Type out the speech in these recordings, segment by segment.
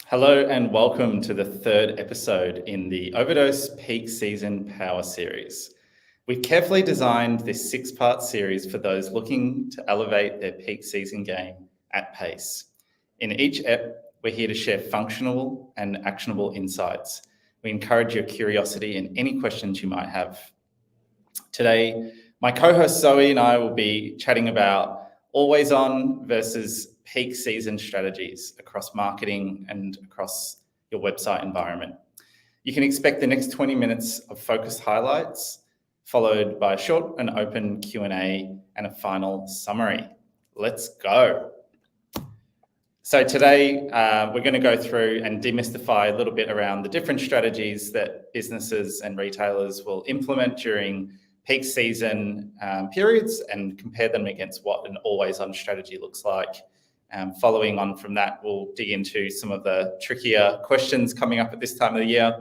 Hello and welcome to the third episode in the Overdose Peak Season Power Series. We've carefully designed this six-part series for those looking to elevate their peak season game at pace. In each ep, we're here to share functional and actionable insights. We encourage your curiosity and any questions you might have. Today, my co-host Zoe and I will be chatting about always on versus peak season strategies across marketing and across your website environment. You can expect the next 20 minutes of focused highlights, followed by a short and open Q&A and a final summary. Let's go. So today we're going to go through and demystify a little bit around the different strategies that businesses and retailers will implement during peak season periods and compare them against what an always-on strategy looks like. Following on from that, we'll dig into some of the trickier questions coming up at this time of the year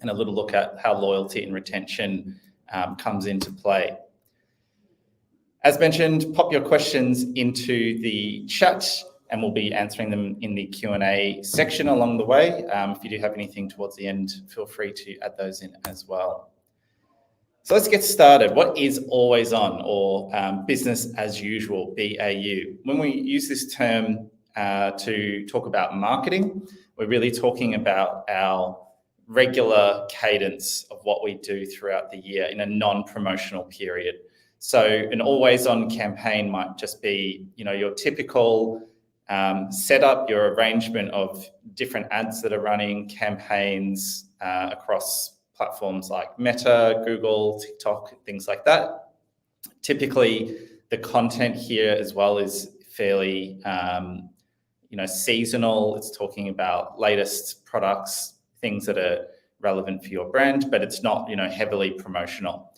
and a little look at how loyalty and retention comes into play. As mentioned, pop your questions into the chat and we'll be answering them in the Q&A section along the way. If you do have anything towards the end, feel free to add those in as well. So let's get started. What is always on or business as usual, BAU? When we use this term to talk about marketing, we're really talking about our regular cadence of what we do throughout the year in a non-promotional period. So an always on campaign might just be, your typical setup, your arrangement of different ads that are running, campaigns across platforms like Meta, Google, TikTok, things like that. Typically, the content here as well is fairly, seasonal. It's talking about latest products, things that are relevant for your brand, but it's not, heavily promotional.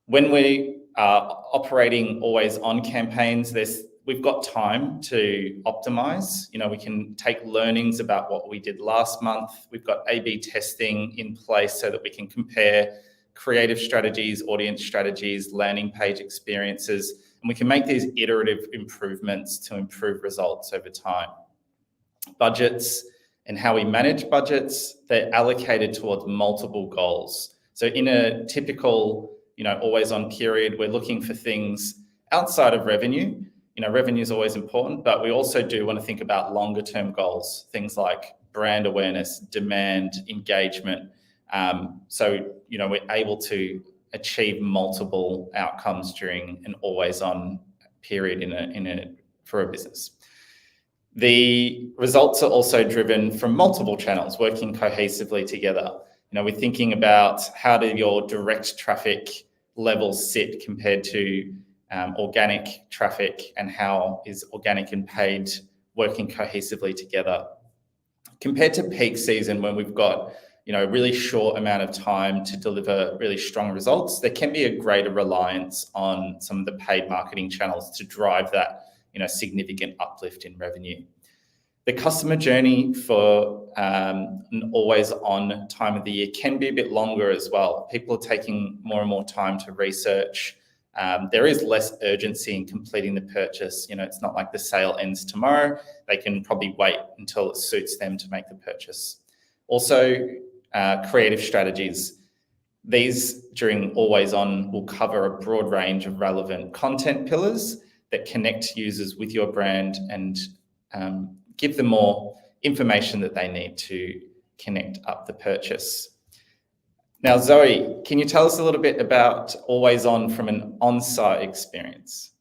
When we are operating always on campaigns, we've got time to optimize. We can take learnings about what we did last month. We've got A/B testing in place so that we can compare creative strategies, audience strategies, landing page experiences, and we can make these iterative improvements to improve results over time. Budgets and how we manage budgets, they're allocated towards multiple goals. So in a typical, always on period, we're looking for things outside of revenue. Revenue is always important, but we also do want to think about longer term goals, things like brand awareness, demand, engagement. We're able to achieve multiple outcomes during an always on period for a business. The results are also driven from multiple channels working cohesively together. We're thinking about how do your direct traffic levels sit compared to organic traffic, and how is organic and paid working cohesively together. Compared to peak season, when we've got a really short amount of time to deliver really strong results, there can be a greater reliance on some of the paid marketing channels to drive that significant uplift in revenue. The customer journey for an always on time of the year can be a bit longer as well. People are taking more and more time to research. There is less urgency in completing the purchase. It's not like the sale ends tomorrow. They can probably wait until it suits them to make the purchase. Also, creative strategies. These during always on will cover a broad range of relevant content pillars that connect users with your brand and give them more information that they need to connect up the purchase. Now, Zoe, can you tell us a little bit about always on from an on-site experience?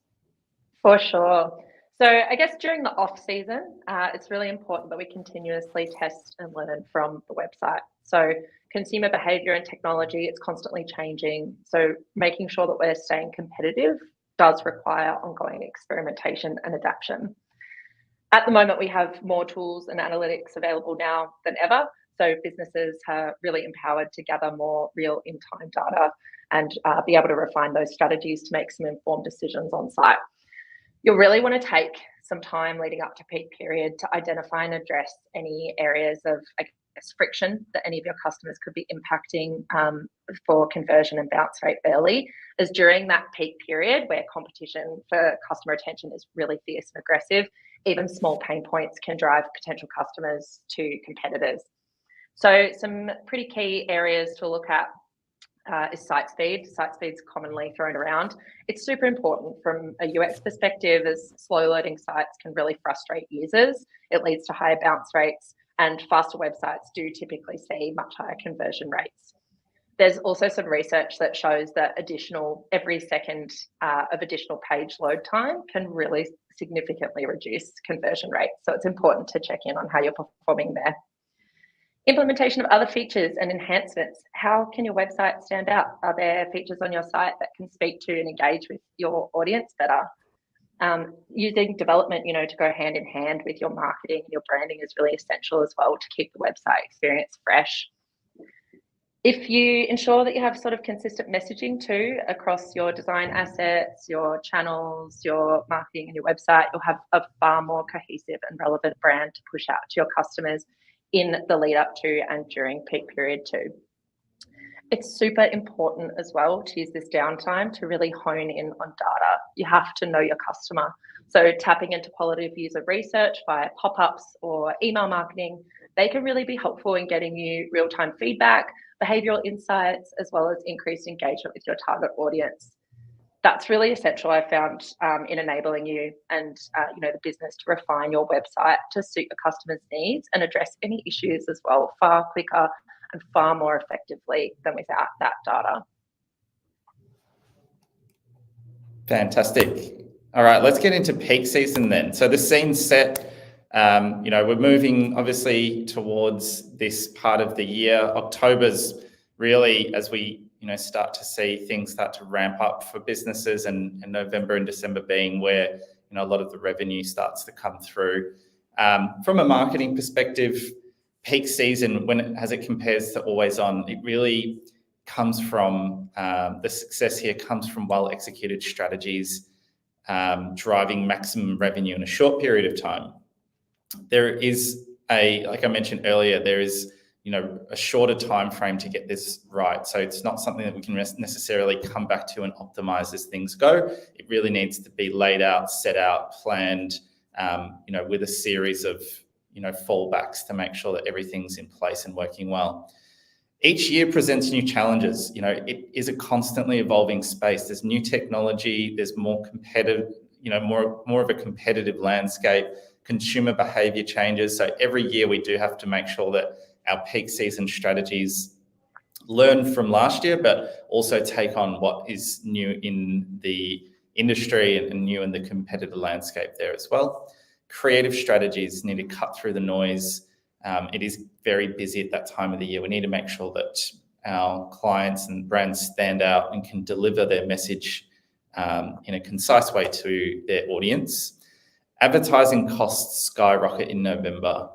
For sure. So I guess during the off season, it's really important that we continuously test and learn from the website. So consumer behavior and technology, it's constantly changing. So making sure that we're staying competitive does require ongoing experimentation and adaptation. At the moment, we have more tools and analytics available now than ever. So businesses are really empowered to gather more real in-time data and be able to refine those strategies to make some informed decisions on site. You'll really want to take some time leading up to peak period to identify and address any areas of friction that any of your customers could be impacting for conversion and bounce rate early, as during that peak period where competition for customer attention is really fierce and aggressive, even small pain points can drive potential customers to competitors. So some pretty key areas to look at is site speed. Site speed's commonly thrown around. It's super important from a UX perspective, as slow loading sites can really frustrate users. It leads to higher bounce rates, and faster websites do typically see much higher conversion rates. There's also some research that shows that every second of additional page load time can really significantly reduce conversion rates. So it's important to check in on how you're performing there. Implementation of other features and enhancements. How can your website stand out? Are there features on your site that can speak to and engage with your audience better? Using development, to go hand in hand with your marketing and your branding is really essential as well to keep the website experience fresh. If you ensure that you have sort of consistent messaging too across your design assets, your channels, your marketing and your website, you'll have a far more cohesive and relevant brand to push out to your customers in the lead up to and during peak period too. It's super important as well to use this downtime to really hone in on data. You have to know your customer. So tapping into qualitative user research via pop-ups or email marketing, they can really be helpful in getting you real-time feedback, behavioral insights, as well as increased engagement with your target audience. That's really essential, I found, in enabling you and the business to refine your website to suit your customers' needs and address any issues as well far quicker and far more effectively than without that data. Fantastic. All right, let's get into peak season then. So the scene's set. We're moving obviously towards this part of the year. October's really, as we start to see things start to ramp up for businesses, and November and December being where a lot of the revenue starts to come through. From a marketing perspective, peak season, as it compares to always on, it really comes from the success here comes from well executed strategies driving maximum revenue in a short period of time. There is like I mentioned earlier, there is a shorter time frame to get this right. So it's not something that we can necessarily come back to and optimize as things go. It really needs to be laid out, set out, planned, with a series of fallbacks to make sure that everything's in place and working well. Each year presents new challenges. It is a constantly evolving space. There's new technology. There's more competitive, more of a competitive landscape. Consumer behavior changes. So every year we do have to make sure that our peak season strategies learn from last year, but also take on what is new in the industry and new in the competitive landscape there as well. Creative strategies need to cut through the noise. It is very busy at that time of the year. We need to make sure that our clients and brands stand out and can deliver their message in a concise way to their audience. Advertising costs skyrocket in November.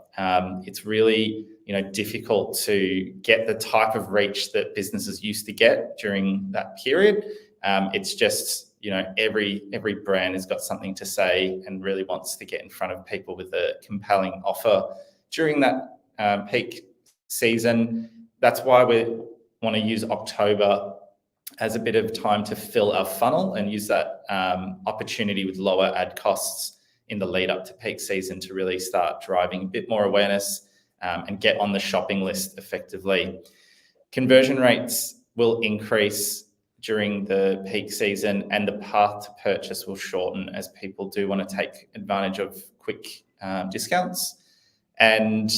It's really difficult to get the type of reach that businesses used to get during that period. It's just every brand has got something to say and really wants to get in front of people with a compelling offer during that peak season. That's why we want to use October as a bit of time to fill our funnel and use that opportunity with lower ad costs in the lead up to peak season to really start driving a bit more awareness and get on the shopping list effectively. Conversion rates will increase during the peak season, and the path to purchase will shorten as people do want to take advantage of quick discounts. And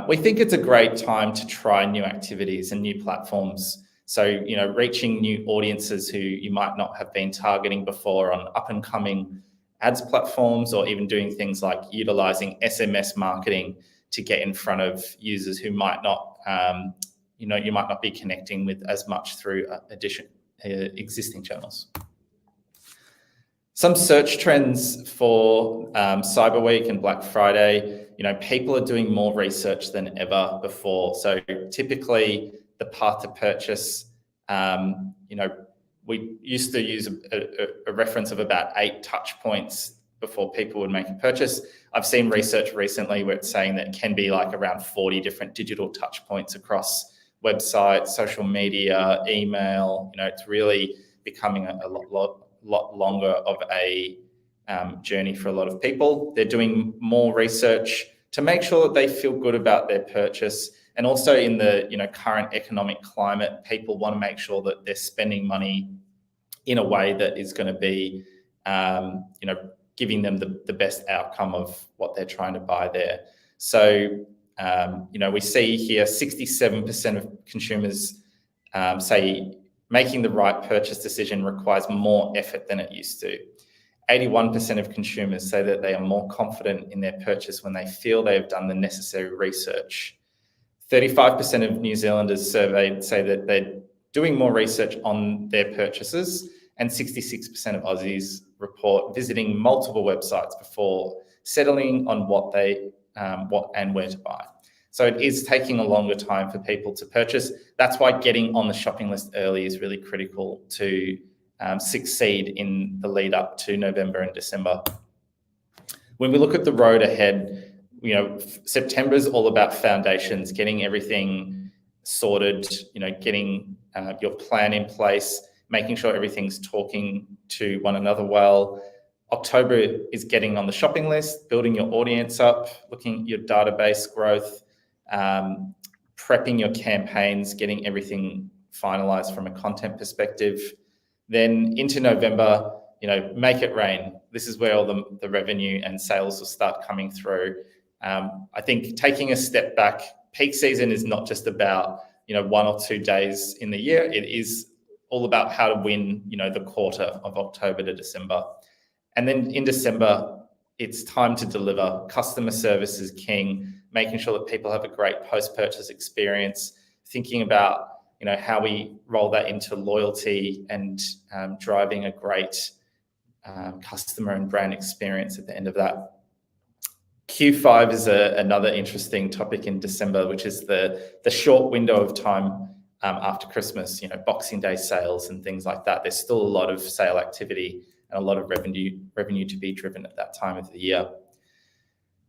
we think it's a great time to try new activities and new platforms. So, reaching new audiences who you might not have been targeting before on up and coming ads platforms, or even doing things like utilizing SMS marketing to get in front of users who might not, you might not be connecting with as much through existing channels. Some search trends for Cyber Week and Black Friday. People are doing more research than ever before. So typically the path to purchase, we used to use a reference of about 8 touch points before people would make a purchase. I've seen research recently where it's saying that it can be like around 40 different digital touch points across websites, social media, email. It's really becoming a lot longer of a journey for a lot of people. They're doing more research to make sure that they feel good about their purchase. And also in the current economic climate, people want to make sure that they're spending money in a way that is going to be, giving them the best outcome of what they're trying to buy there. So, we see here 67% of consumers say making the right purchase decision requires more effort than it used to. 81% of consumers say that they are more confident in their purchase when they feel they have done the necessary research. 35% of New Zealanders surveyed say that they're doing more research on their purchases, and 66% of Aussies report visiting multiple websites before settling on what and where to buy. So it is taking a longer time for people to purchase. That's why getting on the shopping list early is really critical to succeed in the lead up to November and December. When we look at the road ahead, September is all about foundations, getting everything sorted, getting your plan in place, making sure everything's talking to one another well. October is getting on the shopping list, building your audience up, looking at your database growth, prepping your campaigns, getting everything finalized from a content perspective. Then into November, make it rain. This is where all the revenue and sales will start coming through. I think taking a step back, peak season is not just about 1 or 2 days in the year. It is all about how to win the quarter of October to December. And then in December, it's time to deliver. Customer service is king, making sure that people have a great post-purchase experience, thinking about how we roll that into loyalty and driving a great customer and brand experience at the end of that. Q5 is another interesting topic in December, which is the short window of time after Christmas, Boxing Day sales and things like that. There's still a lot of sale activity and a lot of revenue to be driven at that time of the year.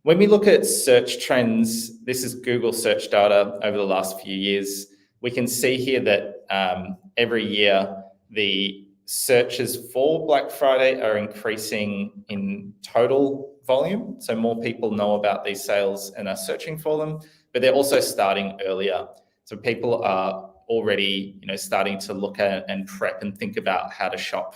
When we look at search trends, this is Google search data over the last few years. We can see here that every year the searches for Black Friday are increasing in total volume. So more people know about these sales and are searching for them, but they're also starting earlier. So people are already, starting to look at and prep and think about how to shop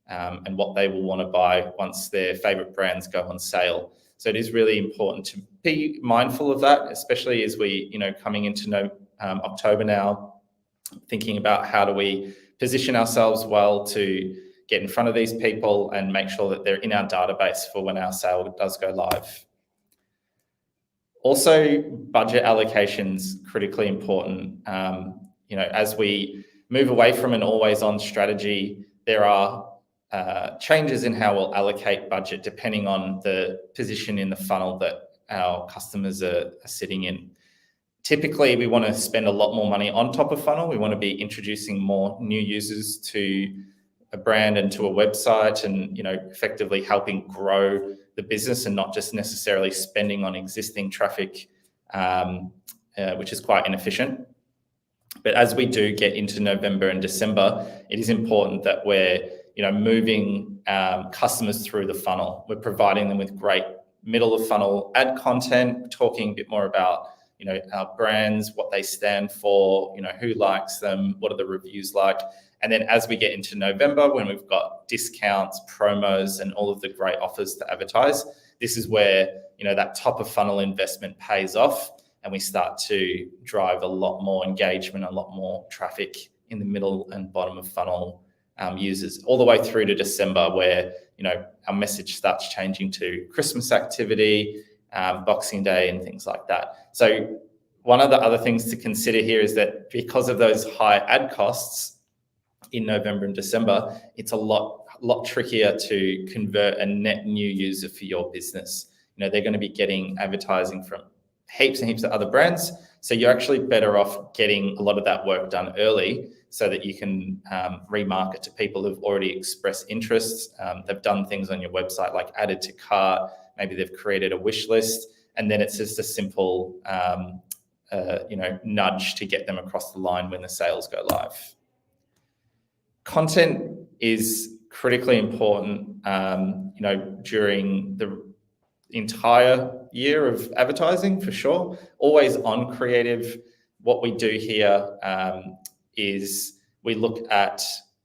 and what they will want to buy once their favorite brands go on sale. So it is really important to be mindful of that, especially as we, coming into October now, thinking about how do we position ourselves well to get in front of these people and make sure that they're in our database for when our sale does go live. Also, budget allocations, critically important. As we move away from an always-on strategy, there are changes in how we'll allocate budget depending on the position in the funnel that our customers are sitting in. Typically, we want to spend a lot more money on top of funnel. We want to be introducing more new users to a brand and to a website and, effectively helping grow the business and not just necessarily spending on existing traffic, which is quite inefficient. But as we do get into November and December, it is important that we're, moving customers through the funnel. We're providing them with great middle of funnel ad content, talking a bit more about, our brands, what they stand for, who likes them, what are the reviews like. And then as we get into November, when we've got discounts, promos, and all of the great offers to advertise, this is where, that top of funnel investment pays off and we start to drive a lot more engagement, a lot more traffic in the middle and bottom of funnel users, all the way through to December where, our message starts changing to Christmas activity, Boxing Day and things like that. So one of the other things to consider here is that because of those high ad costs in November and December, it's a lot trickier to convert a net new user for your business. They're going to be getting advertising from heaps and heaps of other brands. So you're actually better off getting a lot of that work done early so that you can remarket to people who've already expressed interest. They've done things on your website like added to cart, maybe they've created a wish list, and then it's just a simple nudge to get them across the line when the sales go live. Content is critically important, during the entire year of advertising, for sure. Always on creative. What we do here is we look at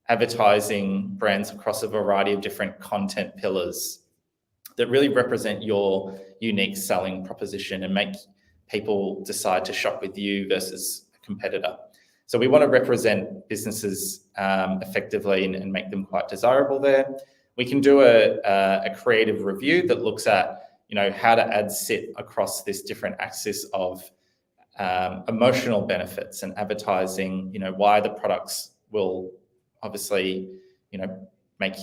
advertising brands across a variety of different content pillars that really represent your unique selling proposition and make people decide to shop with you versus a competitor. So we want to represent businesses effectively and make them quite desirable there. We can do a creative review that looks at, how do ads sit across this different axis of emotional benefits and advertising, why the products will obviously, make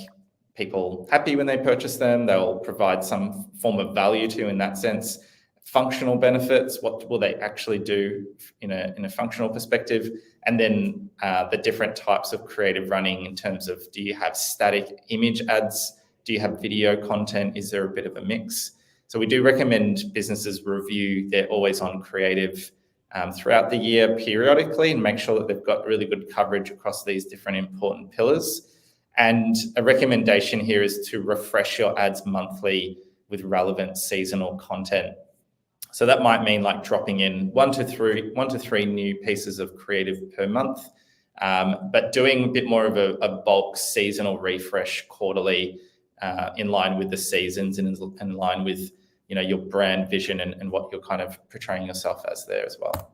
people happy when they purchase them. They'll provide some form of value to in that sense. Functional benefits, what will they actually do in a functional perspective? And then the different types of creative running in terms of, do you have static image ads? Do you have video content? Is there a bit of a mix? So we do recommend businesses review their always on creative throughout the year periodically and make sure that they've got really good coverage across these different important pillars. And a recommendation here is to refresh your ads monthly with relevant seasonal content. So that might mean like dropping in one to three new pieces of creative per month, but doing a bit more of a bulk seasonal refresh quarterly, in line with the seasons and in line with your brand vision and what you're kind of portraying yourself as there as well.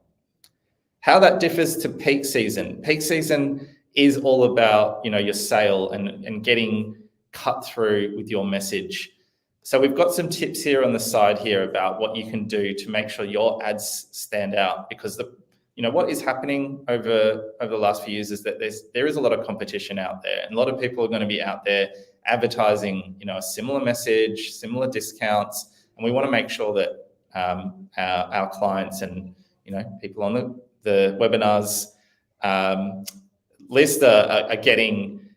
How that differs to peak season. Peak season is all about your sale and getting cut through with your message. So we've got some tips here on the side here about what you can do to make sure your ads stand out, because what is happening over the last few years is that there is a lot of competition out there, and a lot of people are going to be out there advertising a similar message, similar discounts, and we want to make sure that our clients and people on the webinars list are getting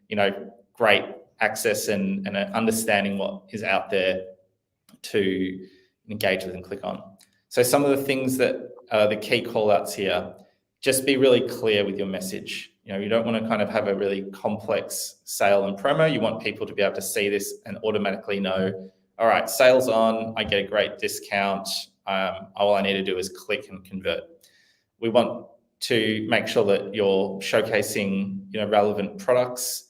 great access and understanding what is out there to engage with and click on. So some of the things that are the key call outs here, just be really clear with your message. You don't want to kind of have a really complex sale and promo. You want people to be able to see this and automatically know, all right, sale's on, I get a great discount. All I need to do is click and convert. We want to make sure that you're showcasing relevant products,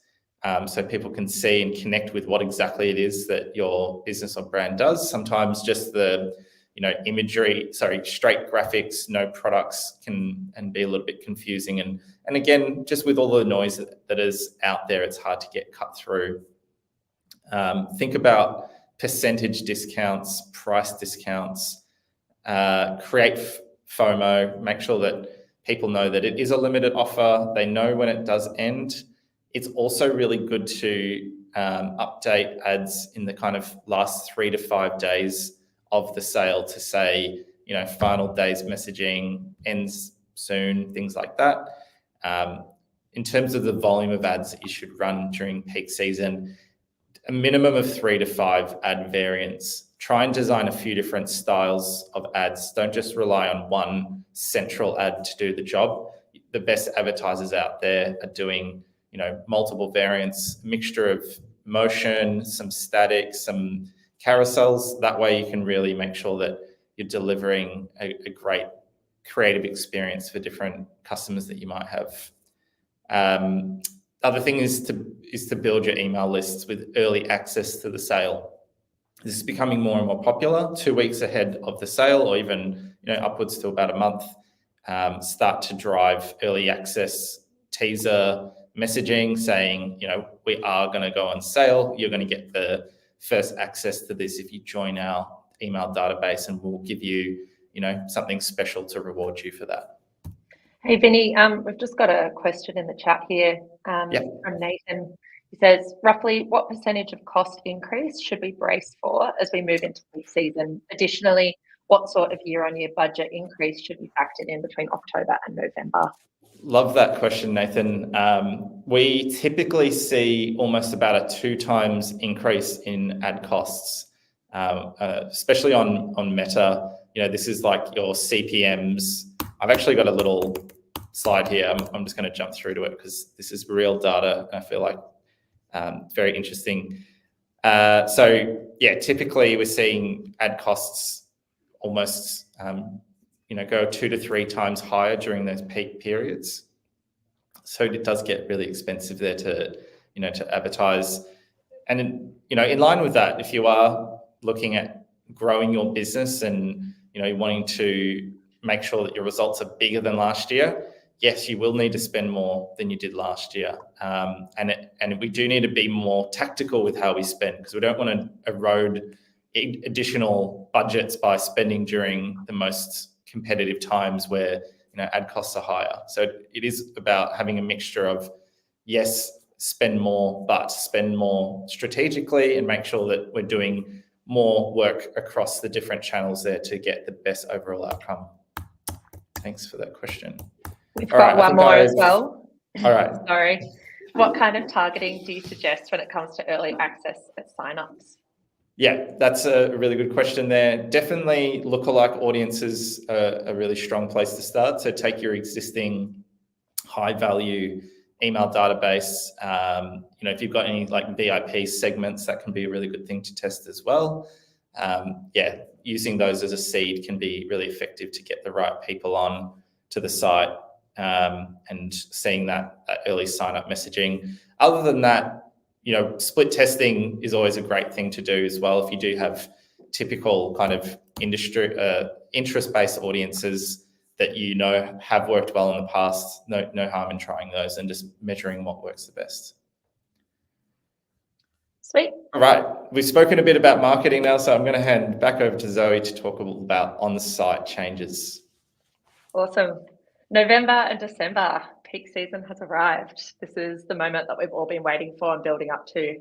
so people can see and connect with what exactly it is that your business or brand does. Sometimes just the straight graphics, no products can be a little bit confusing. And again, just with all the noise that is out there, it's hard to get cut through. Think about percentage discounts, price discounts, create FOMO, make sure that people know that it is a limited offer. They know when it does end. It's also really good to update ads in the kind of last 3 to 5 days of the sale to say, final days messaging, ends soon, things like that. In terms of the volume of ads that you should run during peak season, a minimum of 3 to 5 ad variants. Try and design a few different styles of ads. Don't just rely on one central ad to do the job. The best advertisers out there are doing multiple variants, a mixture of motion, some static, some carousels. That way you can really make sure that you're delivering a great creative experience for different customers that you might have. Other thing is to build your email lists with early access to the sale. This is becoming more and more popular. 2 weeks ahead of the sale, or even upwards to about a month, start to drive early access teaser messaging saying, we are going to go on sale. You're going to get the first access to this if you join our email database, and we'll give you, something special to reward you for that. Hey, Vinny, we've just got a question in the chat here from Nathan. He says, roughly what percentage of cost increase should we brace for as we move into peak season? Additionally, what sort of year-on-year budget increase should we factor in between October and November? Love that question, Nathan. We typically see almost about a 2 times increase in ad costs, especially on Meta. This is like your CPMs. I've actually got a little slide here. I'm just going to jump through to it because this is real data. And I feel like Very interesting. So yeah, typically we're seeing ad costs almost go 2 to 3 times higher during those peak periods. So it does get really expensive there to advertise. And in line with that, if you are looking at growing your business and you're wanting to make sure that your results are bigger than last year, yes, you will need to spend more than you did last year. And we do need to be more tactical with how we spend, because we don't want to erode additional budgets by spending during the most competitive times where ad costs are higher. So it is about having a mixture of, yes, spend more, but spend more strategically and make sure that we're doing more work across the different channels there to get the best overall outcome. Thanks for that question. We've got one more as well. All right. Sorry. What kind of targeting do you suggest when it comes to early access at signups? Yeah, that's a really good question there. Definitely lookalike audiences are a really strong place to start. So take your existing high value email database. If you've got any like VIP segments, that can be a really good thing to test as well. Using those as a seed can be really effective to get the right people on to the site, and seeing that early sign up messaging. Other than that, split testing is always a great thing to do as well. If you do have typical kind of industry interest-based audiences that have worked well in the past, no harm in trying those and just measuring what works the best. Sweet. All right, we've spoken a bit about marketing now, so I'm going to hand back over to Zoe to talk a little about on-site changes. Awesome. November and December, peak season has arrived. This is the moment that we've all been waiting for and building up to.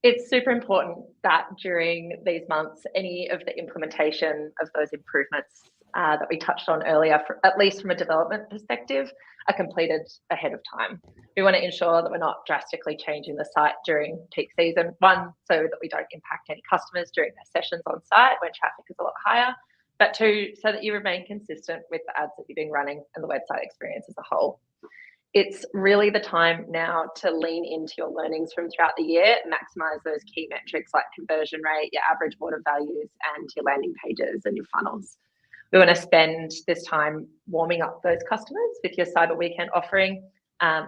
It's super important that during these months, any of the implementation of those improvements that we touched on earlier, at least from a development perspective, are completed ahead of time. We want to ensure that we're not drastically changing the site during peak season. One, so that we don't impact any customers during their sessions on site when traffic is a lot higher. But two, so that you remain consistent with the ads that you've been running and the website experience as a whole. It's really the time now to lean into your learnings from throughout the year, maximize those key metrics like conversion rate, your average order values, and your landing pages and your funnels. We want to spend this time warming up those customers with your Cyber Weekend offering,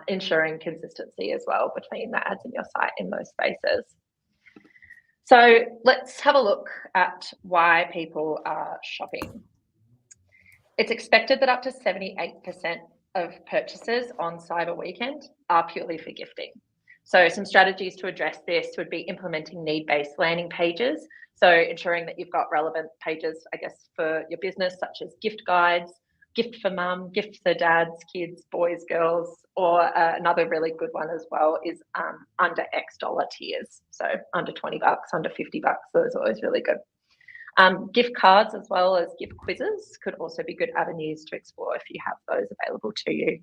ensuring consistency as well between the ads and your site in those spaces. So let's have a look at why people are shopping. It's expected that up to 78% of purchases on Cyber Weekend are purely for gifting. So some strategies to address this would be implementing need-based landing pages. So ensuring that you've got relevant pages, I guess, for your business, such as gift guides, gift for mum, gift for dads, kids, boys, girls, or another really good one as well is under X dollar tiers. So under 20 bucks, under 50 bucks, those are always really good. Gift cards as well as gift quizzes could also be good avenues to explore if you have those available to you.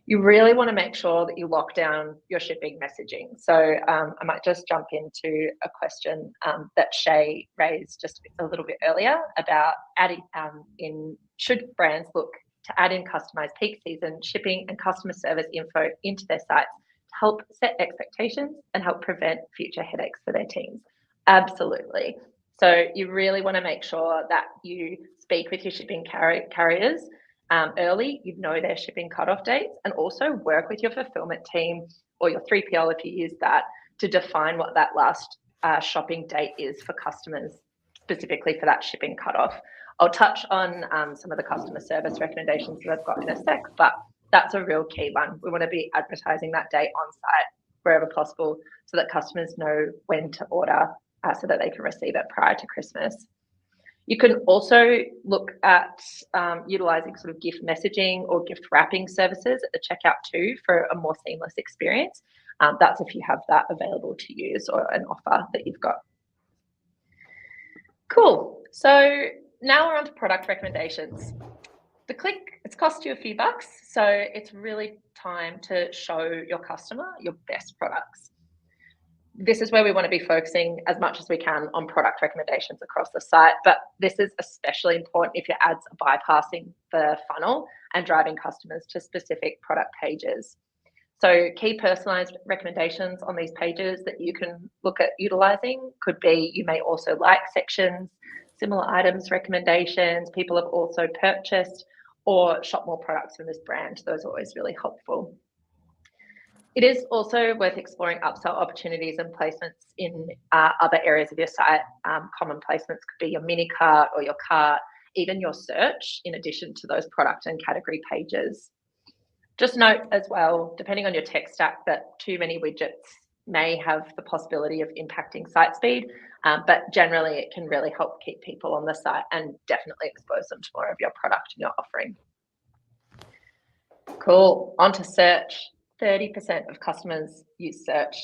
You really want to make sure that you lock down your shipping messaging. So I might just jump into a question that Shay raised just a little bit earlier about adding should brands look to add in customized peak season shipping and customer service info into their sites to help set expectations and help prevent future headaches for their teams? Absolutely. So you really want to make sure that you speak with your shipping carriers early, you know their shipping cutoff dates, and also work with your fulfillment team or your 3PL if you use that to define what that last shopping date is for customers, specifically for that shipping cutoff. I'll touch on some of the customer service recommendations that I've got in a sec, but that's a real key one. We want to be advertising that date on site wherever possible so that customers know when to order so that they can receive it prior to Christmas. You can also look at utilising sort of gift messaging or gift wrapping services at the checkout too for a more seamless experience. That's if you have that available to use or an offer that you've got. Cool. So now we're on to product recommendations. The click, it's cost you a few bucks, so it's really time to show your customer your best products. This is where we want to be focusing as much as we can on product recommendations across the site, but this is especially important if your ads are bypassing the funnel and driving customers to specific product pages. So key personalized recommendations on these pages that you can look at utilizing could be, you may also like sections, similar items recommendations, people have also purchased, or shop more products from this brand. Those are always really helpful. It is also worth exploring upsell opportunities and placements in other areas of your site. Common placements could be your mini cart or your cart, even your search, in addition to those product and category pages. Just note as well, depending on your tech stack, that too many widgets may have the possibility of impacting site speed, but generally it can really help keep people on the site and definitely expose them to more of your product and your offering. Cool, on to search. 30% of customers use search.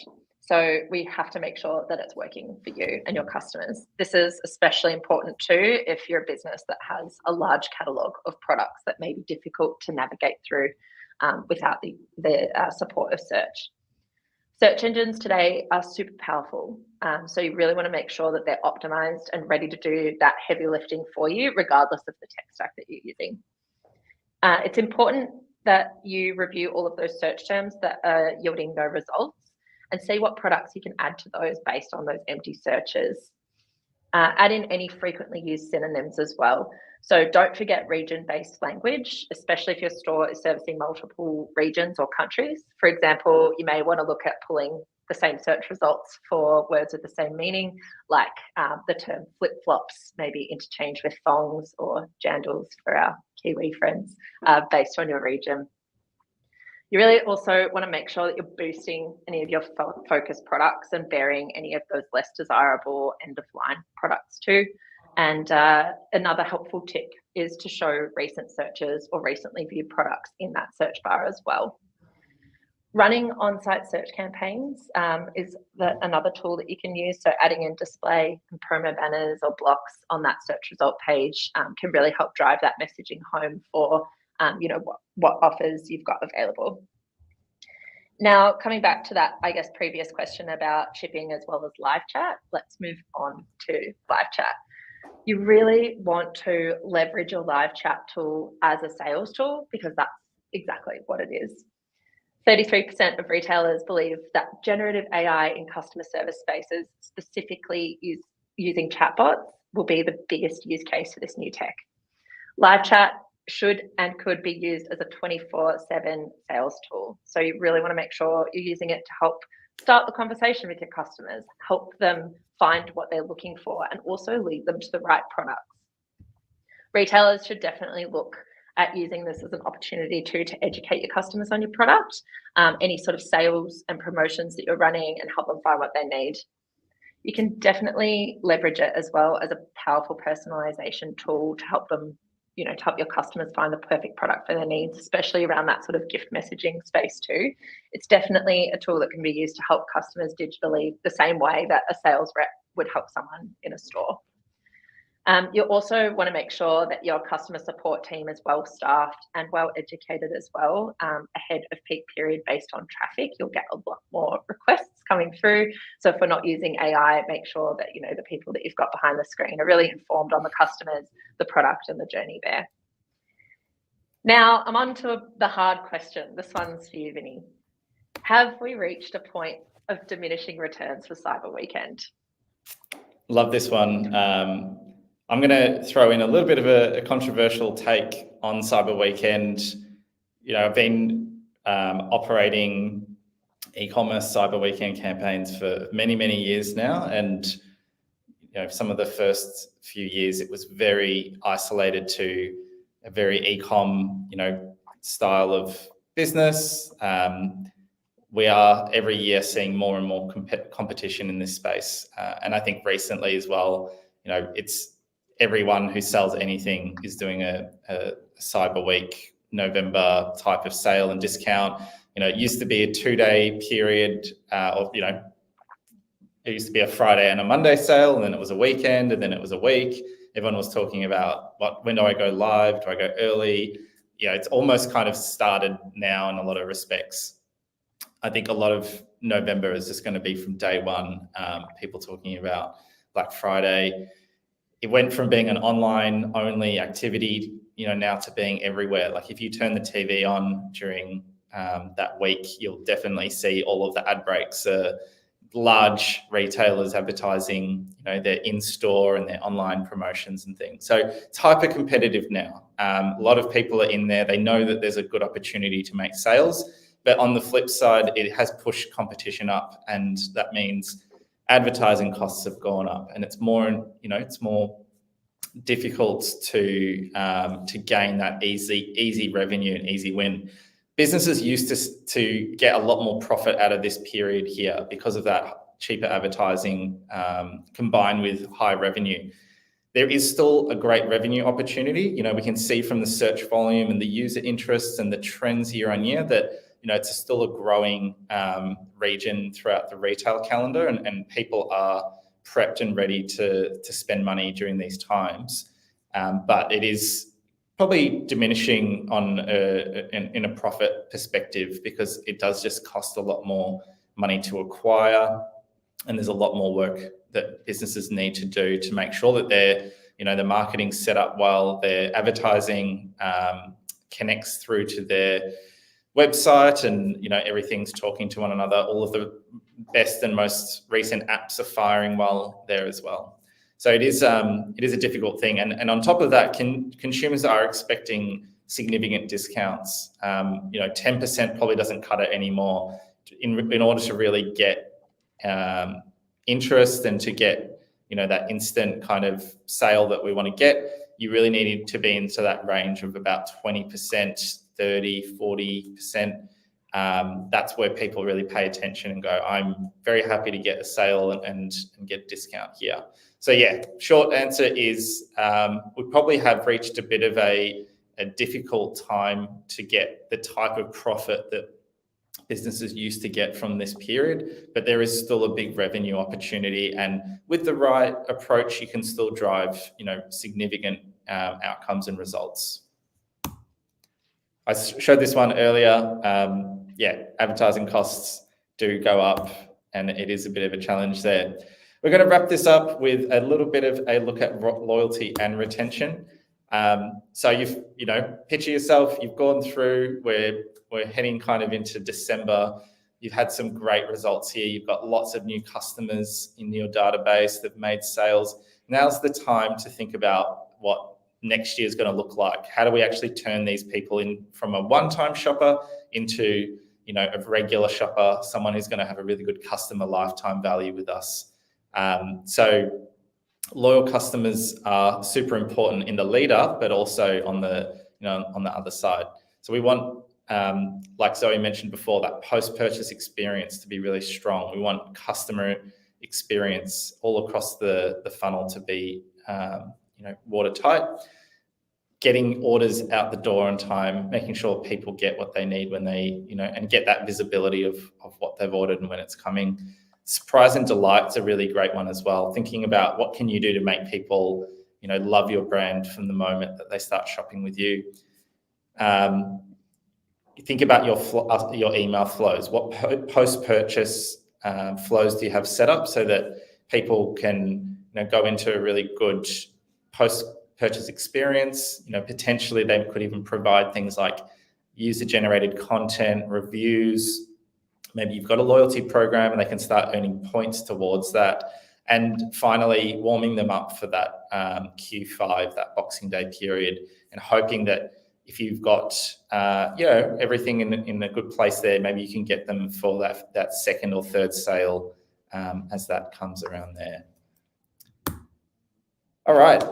So we have to make sure that it's working for you and your customers. This is especially important too if you're a business that has a large catalogue of products that may be difficult to navigate through without the support of search. Search engines today are super powerful. So you really want to make sure that they're optimized and ready to do that heavy lifting for you, regardless of the tech stack that you're using. It's important that you review all of those search terms that are yielding no results and see what products you can add to those based on those empty searches. Add in any frequently used synonyms as well. So don't forget region-based language, especially if your store is servicing multiple regions or countries. For example, you may want to look at pulling the same search results for words with the same meaning, like the term flip-flops, maybe interchange with thongs or jandals for our Kiwi friends, based on your region. You really also want to make sure that you're boosting any of your focus products and burying any of those less desirable end-of-line products too. And another helpful tip is to show recent searches or recently viewed products in that search bar as well. Running on-site search campaigns is another tool that you can use. So adding in display and promo banners or blocks on that search result page can really help drive that messaging home for what offers you've got available. Now, coming back to that, I guess, previous question about shipping as well as live chat, let's move on to live chat. You really want to leverage your live chat tool as a sales tool because that's exactly what it is. 33% of retailers believe that generative AI in customer service spaces, specifically using chatbots, will be the biggest use case for this new tech. Live chat should and could be used as a 24/7 sales tool. So you really want to make sure you're using it to help start the conversation with your customers, help them find what they're looking for, and also lead them to the right products. Retailers should definitely look at using this as an opportunity to educate your customers on your product, any sort of sales and promotions that you're running, and help them find what they need. You can definitely leverage it as well as a powerful personalization tool to help them, to help your customers find the perfect product for their needs, especially around that sort of gift messaging space too. It's definitely a tool that can be used to help customers digitally the same way that a sales rep would help someone in a store. You also want to make sure that your customer support team is well staffed and well educated as well. Ahead of peak period based on traffic, you'll get a lot more requests coming through. So if we're not using AI, make sure that the people that you've got behind the screen are really informed on the customers, the product, and the journey there. Now I'm on to the hard question. This one's for you, Vinny. Have we reached a point of diminishing returns for Cyber Weekend? Love this one. I'm going to throw in a little bit of a controversial take on Cyber Weekend. I've been operating e-commerce Cyber Weekend campaigns for many, many years now. And, some of the first few years, it was very isolated to a very e-com, style of business. We are every year seeing more and more competition in this space. And I think recently as well, it's everyone who sells anything is doing a Cyber Week November type of sale and discount. It used to be a 2-day period it used to be a Friday and a Monday sale, and then it was a weekend, and then it was a week. Everyone was talking about when do I go live? Do I go early? It's almost kind of started now in a lot of respects. I think a lot of November is just going to be from day one. People talking about Black Friday. It went from being an online only activity, now to being everywhere. Like if you turn the TV on during that week, you'll definitely see all of the ad breaks. Large retailers advertising, their in-store and their online promotions and things. So it's hyper competitive now. A lot of people are in there. They know that there's a good opportunity to make sales, but on the flip side, it has pushed competition up, and that means advertising costs have gone up, and it's more, it's more difficult to gain that easy revenue and easy win. Businesses used to get a lot more profit out of this period here because of that cheaper advertising combined with high revenue. There is still a great revenue opportunity. We can see from the search volume and the user interests and the trends year on year that it's still a growing region throughout the retail calendar, and people are prepped and ready to spend money during these times. But it is probably diminishing in a profit perspective, because it does just cost a lot more money to acquire, and there's a lot more work that businesses need to do to make sure that their marketing's set up well, their advertising connects through to their website, and everything's talking to one another. All of the best and most recent apps are firing well there as well. So it is a difficult thing, and on top of that, consumers are expecting significant discounts. 10% probably doesn't cut it anymore. In order to really get interest and to get that instant kind of sale that we want to get, you really need to be into that range of about 20%, 30, 40%. That's where people really pay attention and go, I'm very happy to get a sale and get a discount here. So yeah, short answer is we probably have reached a bit of a difficult time to get the type of profit that businesses used to get from this period, but there is still a big revenue opportunity, and with the right approach, you can still drive significant outcomes and results. I showed this one earlier. Advertising costs do go up, and it is a bit of a challenge there. We're going to wrap this up with a little bit of a look at loyalty and retention. So you've, picture yourself, you've gone through, we're heading kind of into December. You've had some great results here. You've got lots of new customers in your database that have made sales. Now's the time to think about what next year is going to look like. How do we actually turn these people in from a one-time shopper into, a regular shopper, someone who's going to have a really good customer lifetime value with us? So loyal customers are super important in the lead up, but also on the other side. So we want, like Zoe mentioned before, that post-purchase experience to be really strong. We want customer experience all across the funnel to be, watertight. Getting orders out the door on time, making sure people get what they need when they, and get that visibility of what they've ordered and when it's coming. Surprise and delight's a really great one as well. Thinking about what can you do to make people, love your brand from the moment that they start shopping with you. You think about your email flows. What post-purchase flows do you have set up so that people can go into a really good post-purchase experience? Potentially they could even provide things like user-generated content, reviews. Maybe you've got a loyalty program and they can start earning points towards that. And finally, warming them up for that Q5, that Boxing Day period, and hoping that if you've got everything in a good place there, maybe you can get them for that second or third sale as that comes around there. All right,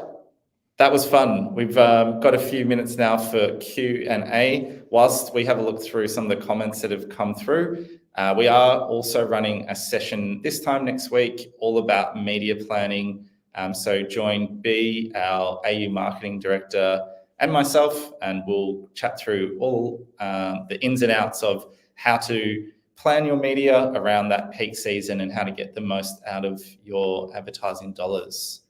that was fun. We've got a few minutes now for Q&A. Whilst we have a look through some of the comments that have come through, we are also running a session this time next week all about media planning. So join B, our AU Marketing Director, and myself, and we'll chat through all the ins and outs of how to plan your media around that peak season and how to get the most out of your advertising dollars.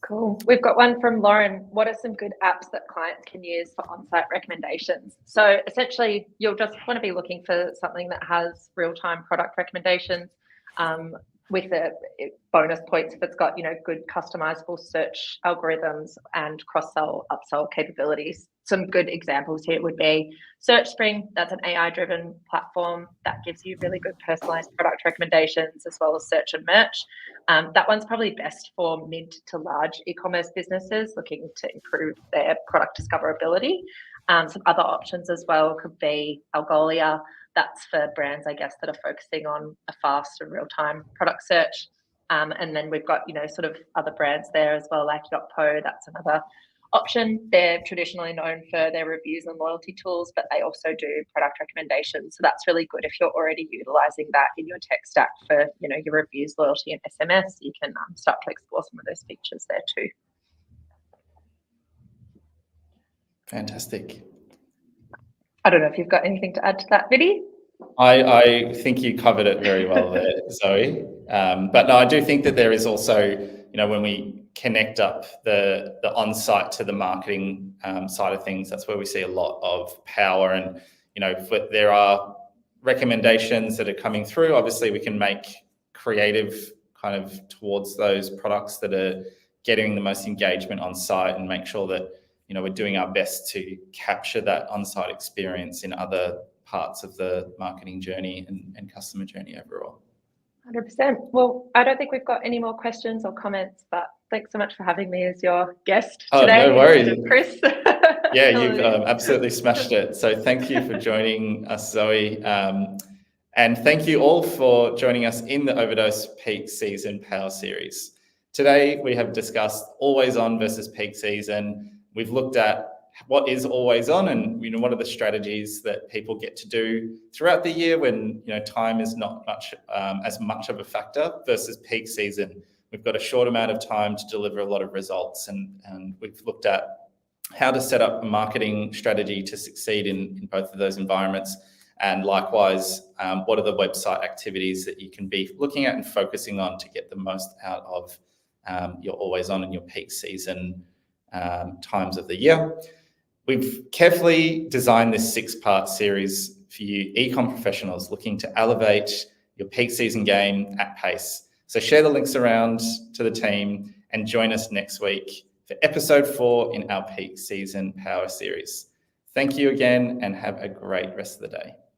Cool. We've got one from Lauren. What are some good apps that clients can use for on-site recommendations? So essentially, you'll just want to be looking for something that has real-time product recommendations. with the bonus points if it's got, good customizable search algorithms and cross-sell, upsell capabilities. Some good examples here would be SearchSpring. That's an AI-driven platform that gives you really good personalized product recommendations as well as search and merch. That one's probably best for mid to large e-commerce businesses looking to improve their product discoverability. Some other options as well could be Algolia. That's for brands, I guess, that are focusing on a fast and real-time product search. And then we've got, sort of other brands there as well, like Yotpo. That's another option. They're traditionally known for their reviews and loyalty tools, but they also do product recommendations. So that's really good if you're already utilizing that in your tech stack for, your reviews, loyalty, and SMS. You can start to explore some of those features there too. Fantastic. I don't know if you've got anything to add to that, Vinny. I think you covered it very well there, Zoe. But no, I do think that there is also, when we connect up the on-site to the marketing side of things, that's where we see a lot of power. And, there are recommendations that are coming through. Obviously, we can make creative kind of towards those products that are getting the most engagement on site and make sure that, we're doing our best to capture that on-site experience in other parts of the marketing journey and customer journey overall. 100%. Well, I don't think we've got any more questions or comments, but thanks so much for having me as your guest today. Oh, no worries. Chris. Yeah, you've absolutely smashed it. So thank you for joining us, Zoe. And thank you all for joining us in the Overdose Peak Season Power Series. Today, we have discussed always on versus peak season. We've looked at what is always on and what are the strategies that people get to do throughout the year when time is not much as much of a factor versus peak season. We've got a short amount of time to deliver a lot of results, and we've looked at how to set up a marketing strategy to succeed in both of those environments, and likewise what are the website activities that you can be looking at and focusing on to get the most out of your always on and your peak season times of the year. We've carefully designed this 6-part series for you e-com professionals looking to elevate your peak season game at pace. So share the links around to the team and join us next week for episode 4 in our peak season power series. Thank you again and have a great rest of the day.